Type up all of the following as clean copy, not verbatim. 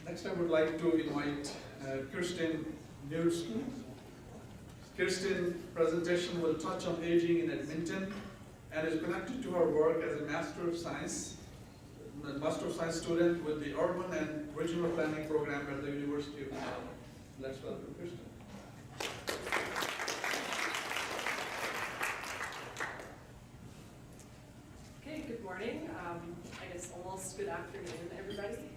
Next, I would like to invite Kristen Knudskov. Kristen's presentation will touch on aging in Edmonton and is connected to her work as a Master of Science student with the Urban and Regional Planning Program at the University of Toronto. Let's welcome Kristen. Okay, good morning. I guess almost good afternoon, everybody.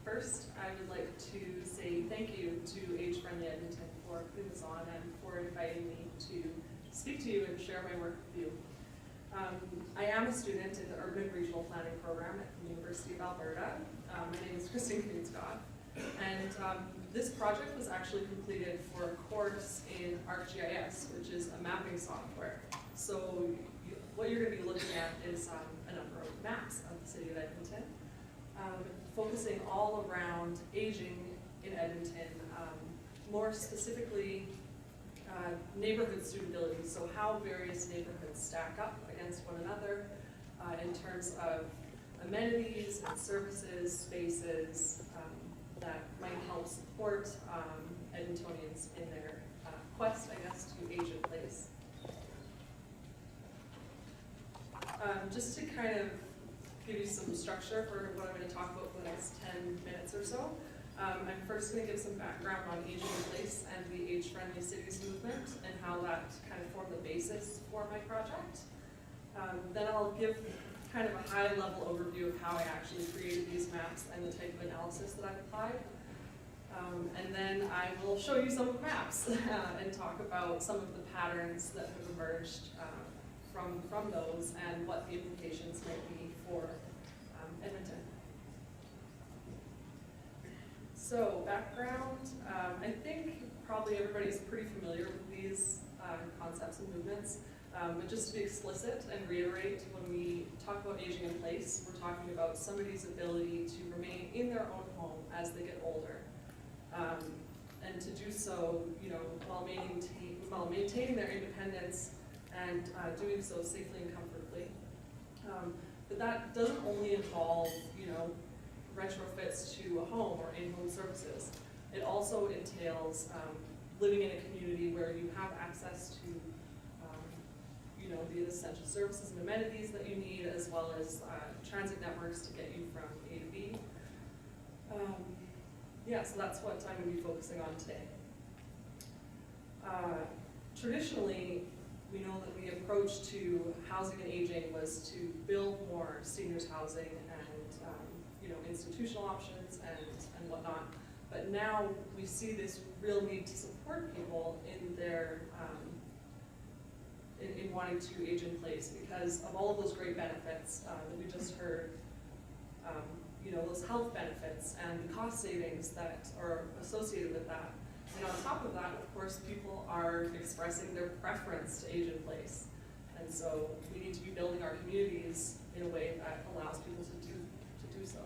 First, I would like to say thank you to Age Friendly Edmonton for putting this on and for inviting me to speak to you and share my work with you. I am a student in the Urban Regional Planning Program at the University of Alberta. My name is Kristen Knudskov, and this project was actually completed for a course in ArcGIS, which is a mapping software. So what you're going to be looking at is a number of maps of the city of Edmonton, focusing all around aging in Edmonton, more specifically neighborhood suitability, so how various neighborhoods stack up against one another in terms of amenities and services, spaces that might help support Edmontonians in their quest, I guess, to age in place. Just to kind of give you some structure for what I'm going to talk about for the next 10 minutes or so, I'm first going to give some background on aging in place and the age-friendly cities movement and how that kind of formed the basis for my project. Then I'll give kind of a high-level overview of how I actually created these maps and the type of analysis that I've applied. And then I will show you some maps and talk about some of the patterns that have emerged from those and what the implications might be for Edmonton. So background, I think probably everybody's pretty familiar with these concepts and movements, but just to be explicit and reiterate, when we talk about aging in place, we're talking about somebody's ability to remain in their own home as they get older, and to do so, while maintaining their independence and doing so safely and comfortably. But that doesn't only involve, retrofits to a home or in-home services. It also entails living in a community where you have access to, the essential services and amenities that you need, as well as transit networks to get you from A to B. So that's what I'm going to be focusing on today. Traditionally, we know that the approach to housing and aging was to build more seniors housing and institutional options and whatnot. But now we see this real need to support people in their in wanting to age in place because of all of those great benefits that we just heard. Those health benefits and the cost savings that are associated with that. And on top of that, of course, people are expressing their preference to age in place. And so we need to be building our communities in a way that allows people to do so.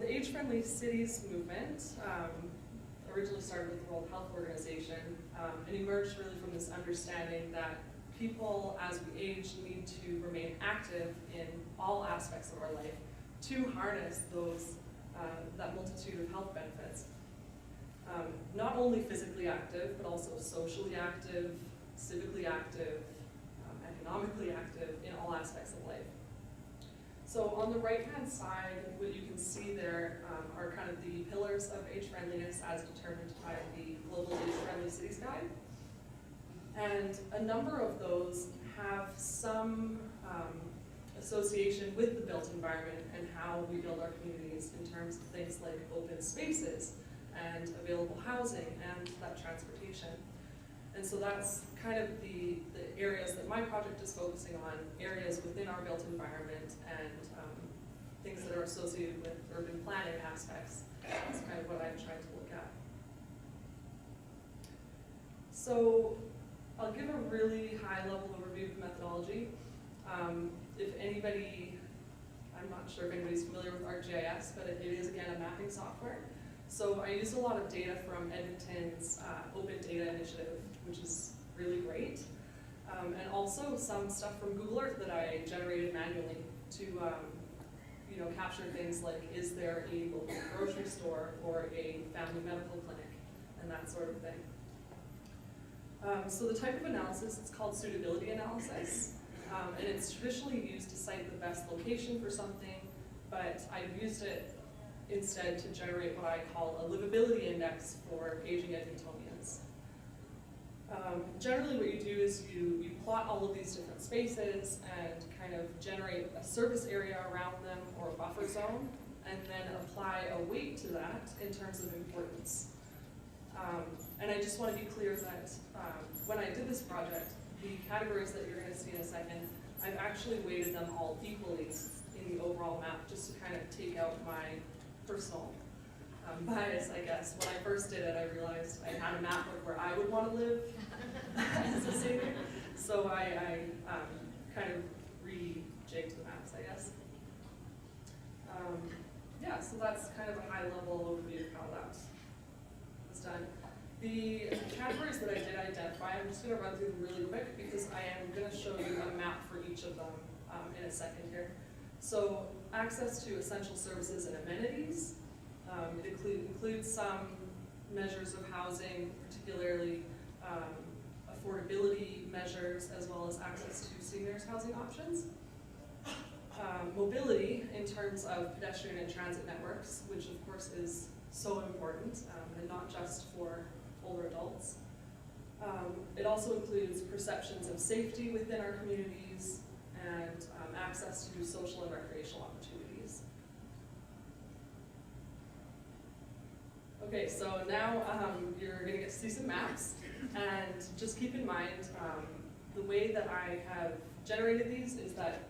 The age-friendly cities movement originally started with the World Health Organization and emerged really from this understanding that people, as we age, need to remain active in all aspects of our life to harness that multitude of health benefits. Not only physically active, but also socially active, civically active, economically active in all aspects of life. So on the right-hand side, what you can see there are kind of the pillars of age friendliness as determined by the Global Age Friendly Cities Guide. And a number of those have some association with the built environment and how we build our communities in terms of things like open spaces and available housing and that transportation. And so that's kind of the areas that my project is focusing on, areas within our built environment and things that are associated with urban planning aspects. That's kind of what I'm trying to look at. So I'll give a really high-level overview of the methodology. If anybody, I'm not sure if anybody's familiar with ArcGIS, but it is, again, a mapping software. So I use a lot of data from Edmonton's Open Data Initiative, which is really great. And also some stuff from Google Earth that I generated manually to capture things like, is there a local grocery store or a family medical clinic, and that sort of thing. So the type of analysis, it's called suitability analysis, and it's traditionally used to cite the best location for something, but I've used it instead to generate what I call a livability index for aging Edmontonians. Generally what you do is you plot all of these different spaces and kind of generate a service area around them or a buffer zone, and then apply a weight to that in terms of importance. And I just want to be clear that when I did this project, the categories that you're going to see in a second, I've actually weighted them all equally in the overall map, just to kind of take out my personal bias, I guess. When I first did it, I realized I had a map of where I would want to live as a senior, so I kind of rejigged the maps, I guess. Yeah, so that's kind of a high-level overview of how that was done. The categories that I did identify, I'm just going to run through them really quick because I am going to show you a map for each of them in a second here. So access to essential services and amenities. It includes some measures of housing, particularly affordability measures, as well as access to seniors' housing options. Mobility in terms of pedestrian and transit networks, which of course is so important, and not just for older adults. It also includes perceptions of safety within our communities and access to social and recreational opportunities. Okay, so now you're going to get to see some maps, and just keep in mind the way that I have generated these is that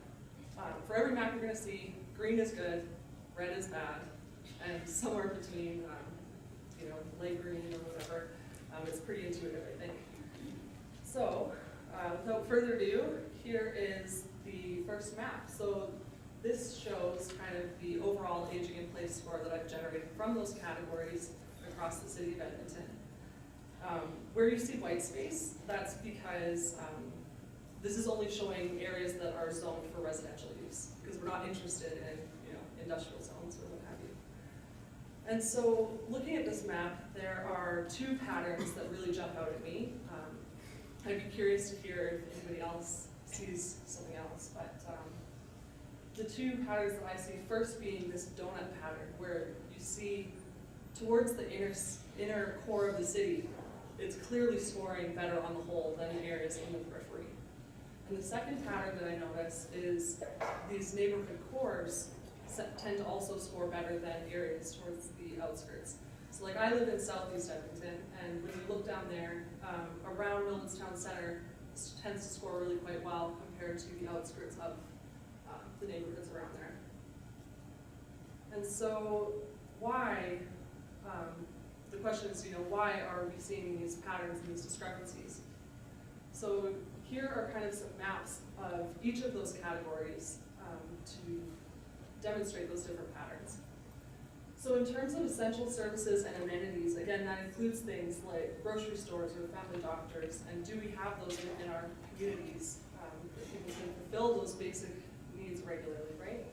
for every map you're going to see, green is good, red is bad, and somewhere between, you know, light green or whatever. It's pretty intuitive, I think. So, without further ado, here is the first map. So this shows kind of the overall aging in place score that I've generated from those categories across the city of Edmonton. Where you see white space, that's because this is only showing areas that are zoned for residential use, because we're not interested in, you know, industrial zones or what have you. And so looking at this map, there are two patterns that really jump out at me. I'd be curious to hear if anybody else sees something else, but the two patterns that I see, first being this donut pattern, where you see towards the inner core of the city, it's clearly scoring better on the whole than in areas in the periphery. And the second pattern that I notice is these neighborhood cores tend to also score better than areas towards the outskirts. So like I live in southeast Edmonton, and when you look down there, around Milton's Town Center, it tends to score really quite well compared to the outskirts of the neighborhoods around there. And so why, the question is, you know, why are we seeing these patterns and these discrepancies? So here are kind of some maps of each of those categories to demonstrate those different patterns. So in terms of essential services and amenities, again, that includes things like grocery stores or family doctors, and do we have those in our communities that people can fulfill those basic needs regularly, right?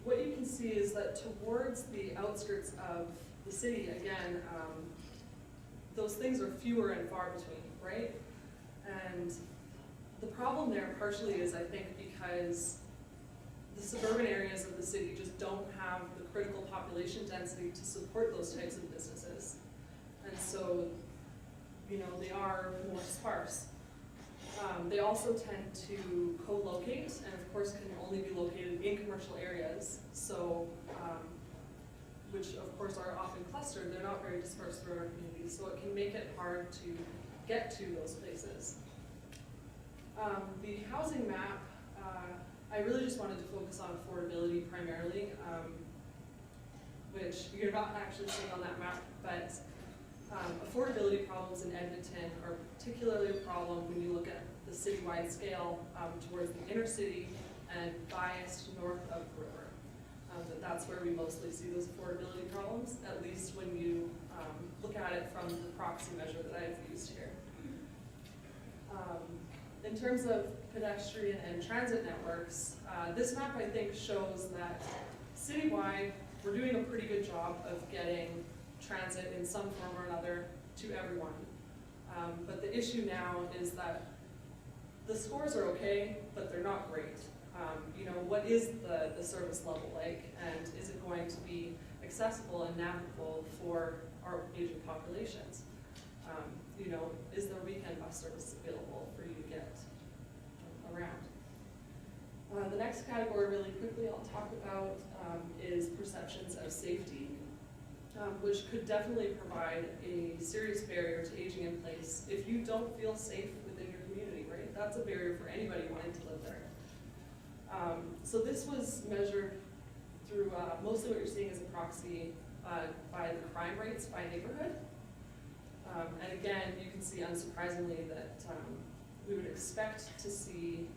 What you can see is that towards the outskirts of the city, again, those things are fewer and far between, right? And the problem there partially is, I think, because the suburban areas of the city just don't have the critical population density to support those types of businesses. And so, you know, they are more sparse. They also tend to co-locate, and of course can only be located in commercial areas, so, which of course are often clustered. They're not very dispersed through our communities, so it can make it hard to get to those places. The housing map, I really just wanted to focus on affordability primarily, which you're not actually seeing on that map, but affordability problems in Edmonton are particularly a problem when you look at the citywide scale towards the inner city and biased north of the river. That's where we mostly see those affordability problems, at least when you look at it from the proxy measure that I've used here. In terms of pedestrian and transit networks, this map I think shows that citywide, we're doing a pretty good job of getting transit in some form or another to everyone. But the issue now is that the scores are okay, but they're not great. You know, what is the service level like, and is it going to be accessible and navigable for our aging populations? You know, is there weekend bus service available for you to get around? The next category, really quickly, I'll talk about is perceptions of safety, which could definitely provide a serious barrier to aging in place if you don't feel safe within your community, right? That's a barrier for anybody wanting to live there. So this was measured through, mostly what you're seeing is a proxy by the crime rates by neighborhood. And again, you can see unsurprisingly that we would expect to see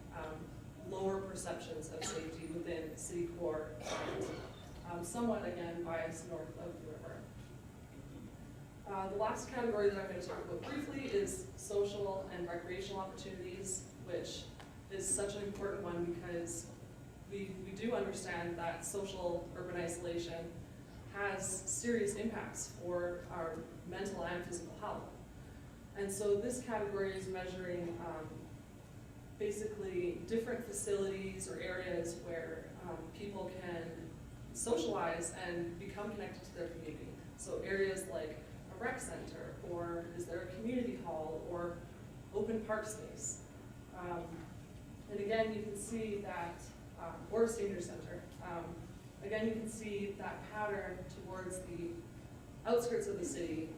lower perceptions of safety within city core, and somewhat again biased north of the river. The last category that I'm going to talk about briefly is social and recreational opportunities, which is such an important one because we do understand that social urban isolation has serious impacts for our mental and physical health. And so this category is measuring basically different facilities or areas where people can socialize and become connected to their community. So areas like a rec center, or is there a community hall, or open park space. And again, you can see that, or a senior center. Again, you can see that pattern towards the outskirts of the city,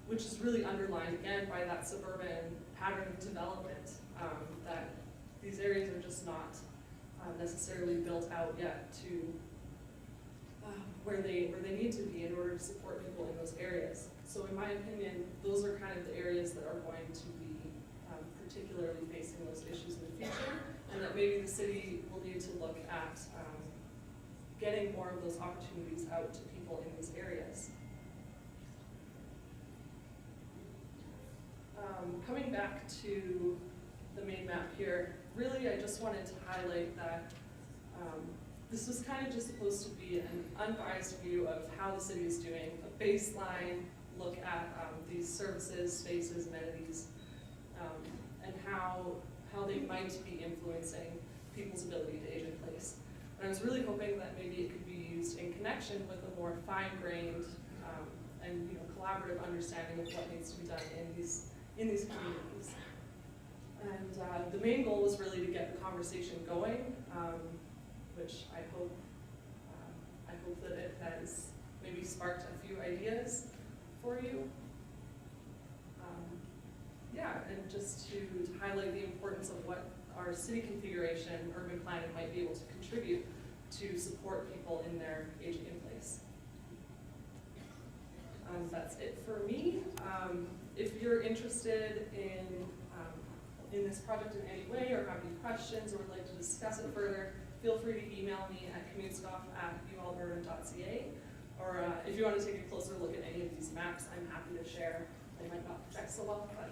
which is really underlined again by that suburban pattern of development, that these areas are just not necessarily built out yet to where they need to be in order to support people in those areas. So in my opinion, those are kind of the areas that are going to be particularly facing those issues in the future, and that maybe the city will need to look at getting more of those opportunities out to people in these areas. Coming back to the main map here, really I just wanted to highlight that this was kind of just supposed to be an unbiased view of how the city is doing, a baseline look at these services, spaces, amenities, and how they might be influencing people's ability to age in place. And I was really hoping that maybe it could be used in connection with a more fine-grained and collaborative understanding of what needs to be done in these communities. And the main goal was really to get the conversation going, which I hope that it has maybe sparked a few ideas for you. Yeah, and just to highlight the importance of what our city configuration, urban planning might be able to contribute to support people in their aging in place. That's it for me. If you're interested in this project in any way, or have any questions, or would like to discuss it further, feel free to email me at knudskov@ualberta.ca. Or if you want to take a closer look at any of these maps, I'm happy to share. They might not project so well, but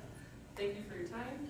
thank you for your time.